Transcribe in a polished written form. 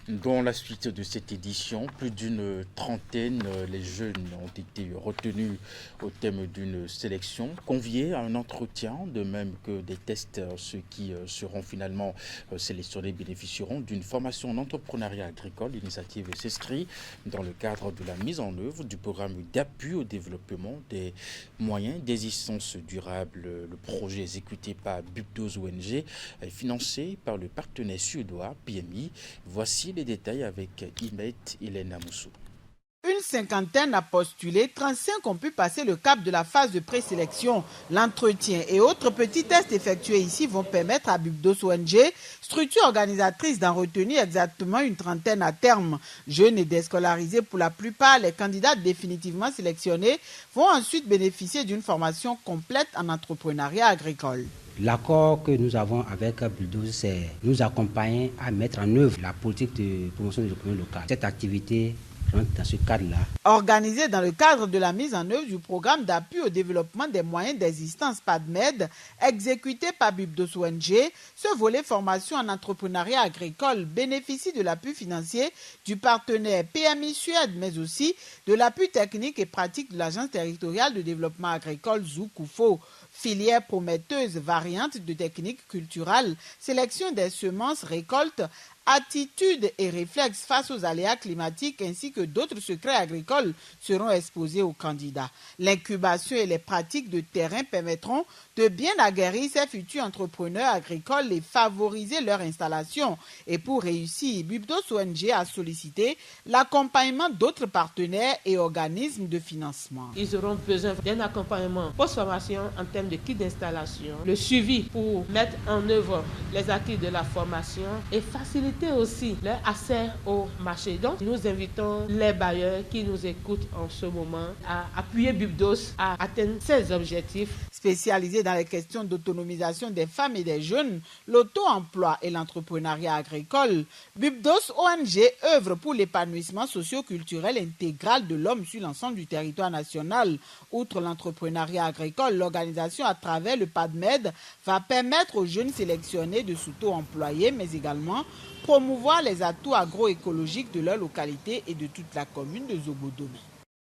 Dans la suite de cette édition, plus d'une trentaine, les jeunes ont été retenus au thème d'une sélection, conviés à un entretien, de même que des tests. Ceux qui seront finalement sélectionnés bénéficieront d'une formation en entrepreneuriat agricole. L'initiative s'inscrit dans le cadre de la mise en œuvre du programme d'appui au développement des moyens d'existence durable. Le projet exécuté par Bubdos ONG est financé par le partenaire suédois PMI. Voici les détails avec Imet Elena Moussou. Une cinquantaine a postulé, 35 ont pu passer le cap de la phase de présélection. L'entretien et autres petits tests effectués ici vont permettre à Bubdos ONG, structure organisatrice, d'en retenir exactement une trentaine à terme. Jeunes et déscolarisés pour la plupart, les candidats définitivement sélectionnés vont ensuite bénéficier d'une formation complète en entrepreneuriat agricole. L'accord que nous avons avec Bubdos, c'est nous accompagner à mettre en œuvre la politique de promotion de l'économie locale. Cette activité rentre dans ce cadre-là. Organisé dans le cadre de la mise en œuvre du programme d'appui au développement des moyens d'existence PADMED, exécuté par Bubdos ONG, ce volet formation en entrepreneuriat agricole bénéficie de l'appui financier du partenaire PMI Suède, mais aussi de l'appui technique et pratique de l'Agence territoriale de développement agricole Zoukufo. Filière prometteuse, variante de techniques culturelles, sélection des semences, récoltes, attitudes et réflexes face aux aléas climatiques ainsi que d'autres secrets agricoles seront exposés aux candidats. L'incubation et les pratiques de terrain permettront de bien aguerrir ces futurs entrepreneurs agricoles et favoriser leur installation. Et pour réussir, Bubdos ONG a sollicité l'accompagnement d'autres partenaires et organismes de financement. Ils auront besoin d'un accompagnement post-formation en termes de kit d'installation, le suivi pour mettre en œuvre les acquis de la formation et faciliter aussi leur accès au marché. Donc, nous invitons les bailleurs qui nous écoutent en ce moment à appuyer Bubdos à atteindre ses objectifs. Spécialisé dans les questions d'autonomisation des femmes et des jeunes, l'auto-emploi et l'entrepreneuriat agricole, Bubdos ONG œuvre pour l'épanouissement socio-culturel intégral de l'homme sur l'ensemble du territoire national. Outre l'entrepreneuriat agricole, l'organisation à travers le PADMED va permettre aux jeunes sélectionnés de s'auto-employer, mais également promouvoir les atouts agroécologiques de leur localité et de toute la commune de Zobodomi.